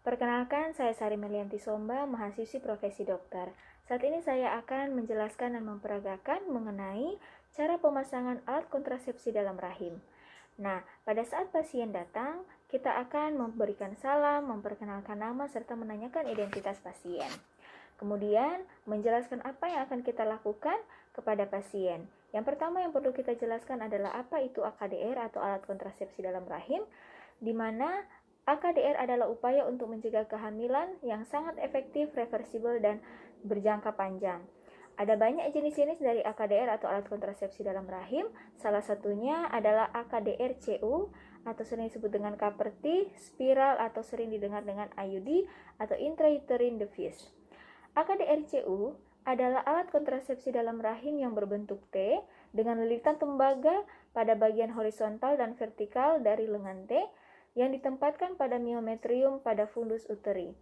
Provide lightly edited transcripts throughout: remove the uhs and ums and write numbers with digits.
Perkenalkan, saya Sari Melianti Somba, mahasiswi profesi dokter. Saat ini saya akan menjelaskan dan memperagakan mengenai cara pemasangan alat kontrasepsi dalam rahim. Nah, pada saat pasien datang, kita akan memberikan salam, memperkenalkan nama, serta menanyakan identitas pasien. Kemudian, menjelaskan apa yang akan kita lakukan kepada pasien. Yang pertama yang perlu kita jelaskan adalah apa itu AKDR atau alat kontrasepsi dalam rahim, di mana AKDR adalah upaya untuk mencegah kehamilan yang sangat efektif, reversibel, dan berjangka panjang. Ada banyak jenis-jenis dari AKDR atau alat kontrasepsi dalam rahim. Salah satunya adalah AKDR-CU atau sering disebut dengan Kaperti, spiral atau sering didengar dengan IUD atau intrauterine device. AKDR-CU adalah alat kontrasepsi dalam rahim yang berbentuk T dengan lilitan tembaga pada bagian horizontal dan vertikal dari lengan T yang ditempatkan pada myometrium pada fundus uteri.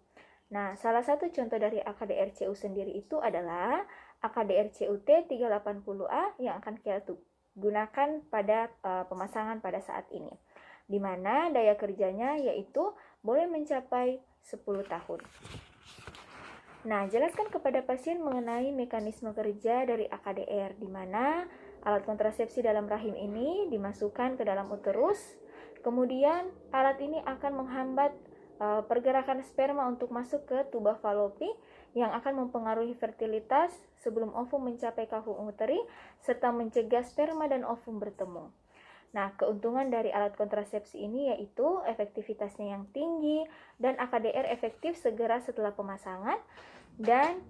Nah, salah satu contoh dari AKDR-CU sendiri itu adalah AKDR-CUT 380A yang akan kita gunakan pada pemasangan pada saat ini, di mana daya kerjanya yaitu boleh mencapai 10 tahun. Nah, jelaskan kepada pasien mengenai mekanisme kerja dari AKDR, di mana alat kontrasepsi dalam rahim ini dimasukkan ke dalam uterus. Kemudian alat ini akan menghambat pergerakan sperma untuk masuk ke tuba falopi yang akan mempengaruhi fertilitas sebelum ovum mencapai kafum uteri serta mencegah sperma dan ovum bertemu. Nah, keuntungan dari alat kontrasepsi ini yaitu efektivitasnya yang tinggi dan AKDR efektif segera setelah pemasangan dan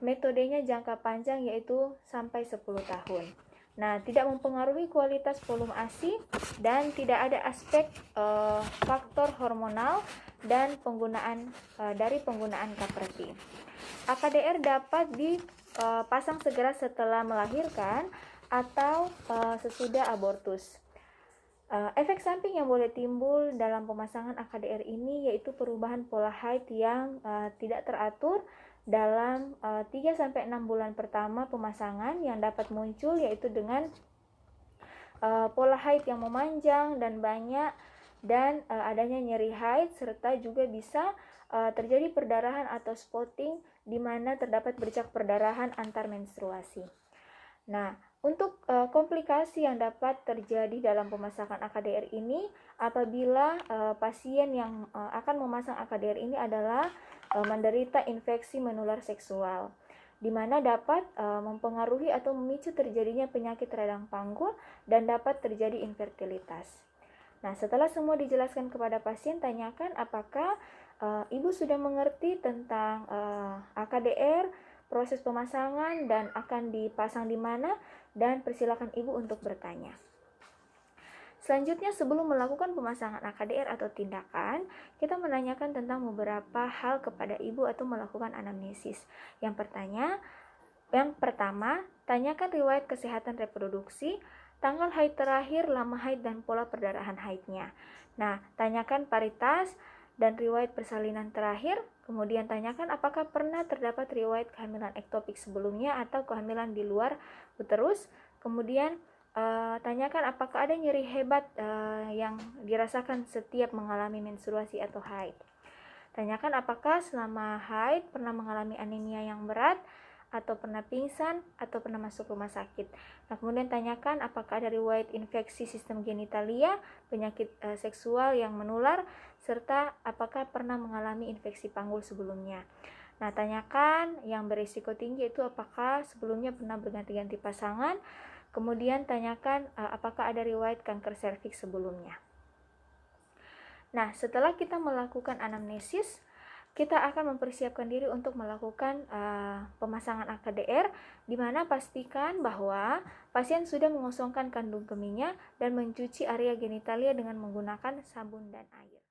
metodenya jangka panjang yaitu sampai 10 tahun. Nah, tidak mempengaruhi kualitas volume ASI dan tidak ada aspek faktor hormonal dan penggunaan Kaperti. AKDR dapat dipasang segera setelah melahirkan atau sesudah abortus. Efek samping yang boleh timbul dalam pemasangan AKDR ini yaitu perubahan pola haid yang tidak teratur dalam 3-6 bulan pertama pemasangan yang dapat muncul yaitu dengan pola haid yang memanjang dan banyak dan adanya nyeri haid serta juga bisa terjadi perdarahan atau spotting di mana terdapat bercak perdarahan antar menstruasi. Nah, untuk komplikasi yang dapat terjadi dalam pemasangan AKDR ini apabila pasien yang akan memasang AKDR ini adalah menderita infeksi menular seksual, di mana dapat mempengaruhi atau memicu terjadinya penyakit radang panggul dan dapat terjadi infertilitas. Nah, setelah semua dijelaskan kepada pasien, tanyakan apakah ibu sudah mengerti tentang AKDR, proses pemasangan dan akan dipasang di mana, dan persilakan ibu untuk bertanya. Selanjutnya, sebelum melakukan pemasangan AKDR atau tindakan, kita menanyakan tentang beberapa hal kepada ibu atau melakukan anamnesis. Yang pertama, tanyakan riwayat kesehatan reproduksi, tanggal haid terakhir, lama haid, dan pola perdarahan haidnya. Nah, tanyakan paritas dan riwayat persalinan terakhir. Kemudian tanyakan apakah pernah terdapat riwayat kehamilan ektopik sebelumnya atau kehamilan di luar uterus. Kemudian tanyakan apakah ada nyeri hebat yang dirasakan setiap mengalami menstruasi atau haid. Tanyakan apakah selama haid pernah mengalami anemia yang berat atau pernah pingsan atau pernah masuk rumah sakit. Nah, kemudian tanyakan apakah ada riwayat infeksi sistem genitalia, penyakit seksual yang menular, serta apakah pernah mengalami infeksi panggul sebelumnya. Nah, tanyakan yang berisiko tinggi itu apakah sebelumnya pernah berganti-ganti pasangan. Kemudian tanyakan apakah ada riwayat kanker serviks sebelumnya. Nah, setelah kita melakukan anamnesis, kita akan mempersiapkan diri untuk melakukan pemasangan AKDR, di mana pastikan bahwa pasien sudah mengosongkan kandung kemihnya dan mencuci area genitalia dengan menggunakan sabun dan air.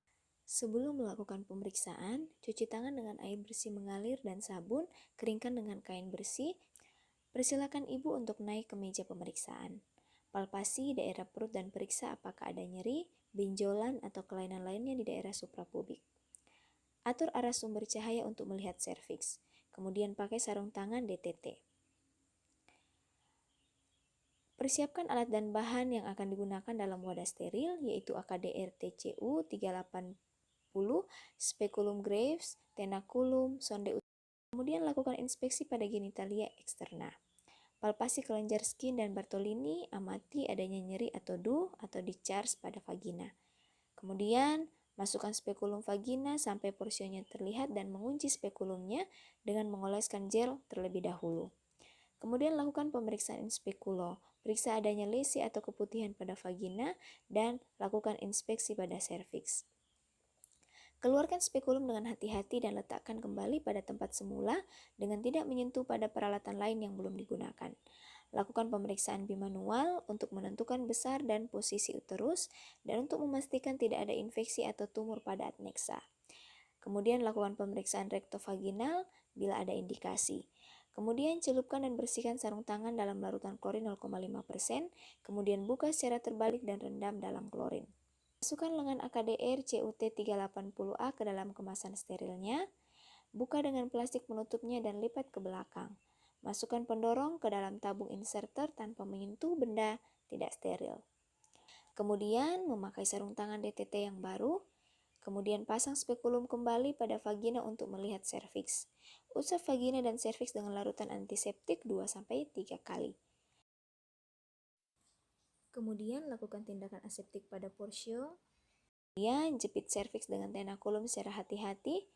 Sebelum melakukan pemeriksaan, cuci tangan dengan air bersih mengalir dan sabun, keringkan dengan kain bersih. Persilakan ibu untuk naik ke meja pemeriksaan. Palpasi daerah perut dan periksa apakah ada nyeri, benjolan, atau kelainan lainnya di daerah suprapubik. Atur arah sumber cahaya untuk melihat serviks. Kemudian pakai sarung tangan DTT. Persiapkan alat dan bahan yang akan digunakan dalam wadah steril, yaitu AKDR TCU 380 hulu, speculum graves, tenaculum, sonde utero. Kemudian lakukan inspeksi pada genitalia eksterna. Palpasi kelenjar skin dan Bartolini, amati adanya nyeri atau atau discharge pada vagina. Kemudian masukkan spekulum vagina sampai porsionya terlihat dan mengunci spekulumnya dengan mengoleskan gel terlebih dahulu. Kemudian lakukan pemeriksaan in spekulo, periksa adanya lesi atau keputihan pada vagina dan lakukan inspeksi pada serviks. Keluarkan spekulum dengan hati-hati dan letakkan kembali pada tempat semula dengan tidak menyentuh pada peralatan lain yang belum digunakan. Lakukan pemeriksaan bimanual untuk menentukan besar dan posisi uterus dan untuk memastikan tidak ada infeksi atau tumor pada adnexa. Kemudian lakukan pemeriksaan rektovaginal bila ada indikasi. Kemudian celupkan dan bersihkan sarung tangan dalam larutan klorin 0,5%, kemudian buka secara terbalik dan rendam dalam klorin. Masukkan lengan AKDR CUT 380A ke dalam kemasan sterilnya, buka dengan plastik penutupnya dan lipat ke belakang. Masukkan pendorong ke dalam tabung inserter tanpa menyentuh benda tidak steril. Kemudian memakai sarung tangan DTT yang baru, kemudian pasang spekulum kembali pada vagina untuk melihat serviks. Usap vagina dan serviks dengan larutan antiseptik 2-3 kali. Kemudian lakukan tindakan aseptik pada porsio. Kemudian jepit serviks dengan tenakulum secara hati-hati.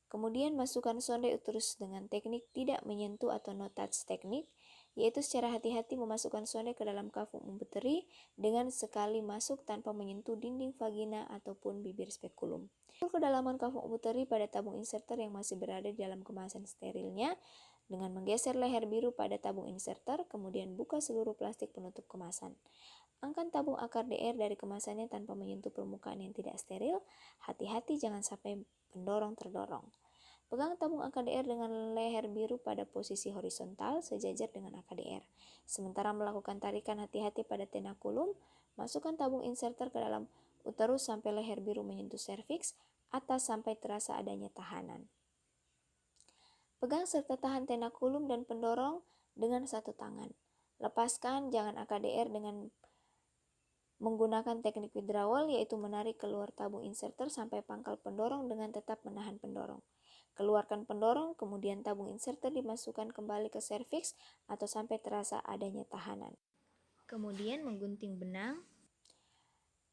Kemudian masukkan sonde uterus dengan teknik tidak menyentuh atau no touch teknik, yaitu secara hati-hati memasukkan sonde ke dalam kafum umbuteri dengan sekali masuk tanpa menyentuh dinding vagina ataupun bibir spekulum. Ukur kedalaman kafum umbuteri pada tabung inserter yang masih berada di dalam kemasan sterilnya dengan menggeser leher biru pada tabung inserter, kemudian buka seluruh plastik penutup kemasan. Angkat tabung AKDR dari kemasannya tanpa menyentuh permukaan yang tidak steril. Hati-hati jangan sampai pendorong terdorong. Pegang tabung AKDR dengan leher biru pada posisi horizontal sejajar dengan AKDR. Sementara melakukan tarikan hati-hati pada tenakulum, masukkan tabung inserter ke dalam uterus sampai leher biru menyentuh serviks, atas sampai terasa adanya tahanan. Pegang serta tahan tenakulum dan pendorong dengan satu tangan. Lepaskan jangan AKDR dengan menggunakan teknik withdrawal, yaitu menarik keluar tabung inserter sampai pangkal pendorong dengan tetap menahan pendorong. Keluarkan pendorong, kemudian tabung inserter dimasukkan kembali ke serviks atau sampai terasa adanya tahanan. Kemudian menggunting benang.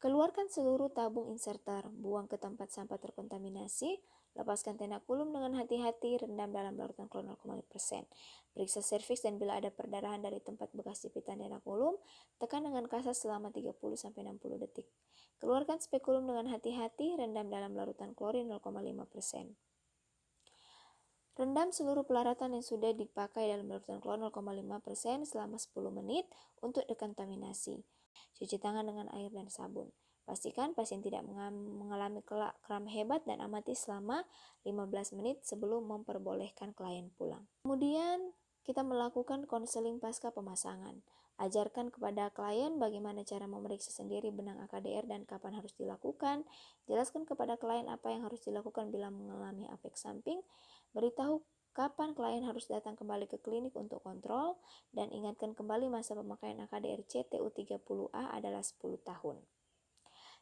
Keluarkan seluruh tabung inserter, buang ke tempat sampah terkontaminasi, lepaskan tenakulum dengan hati-hati, rendam dalam larutan klorin 0,5%. Periksa serviks dan bila ada perdarahan dari tempat bekas jepitan tenakulum, tekan dengan kasar selama 30-60 detik. Keluarkan spekulum dengan hati-hati, rendam dalam larutan klorin 0,5%. Rendam seluruh peralatan yang sudah dipakai dalam larutan klorin 0,5% selama 10 menit untuk dekontaminasi. Cuci tangan dengan air dan sabun. Pastikan pasien tidak mengalami kram hebat dan amati selama 15 menit sebelum memperbolehkan klien pulang. Kemudian kita melakukan konseling pasca pemasangan. Ajarkan kepada klien bagaimana cara memeriksa sendiri benang AKDR dan kapan harus dilakukan. Jelaskan kepada klien apa yang harus dilakukan bila mengalami efek samping. Beritahu kapan klien harus datang kembali ke klinik untuk kontrol, dan ingatkan kembali masa pemakaian AKDR CTU30A adalah 10 tahun.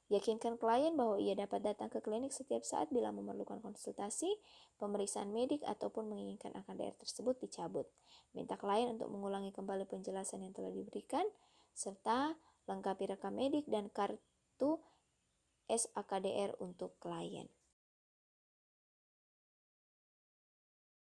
Yakinkan klien bahwa ia dapat datang ke klinik setiap saat bila memerlukan konsultasi, pemeriksaan medik, ataupun menginginkan AKDR tersebut dicabut. Minta klien untuk mengulangi kembali penjelasan yang telah diberikan, serta lengkapi rekam medik dan kartu SAKDR untuk klien.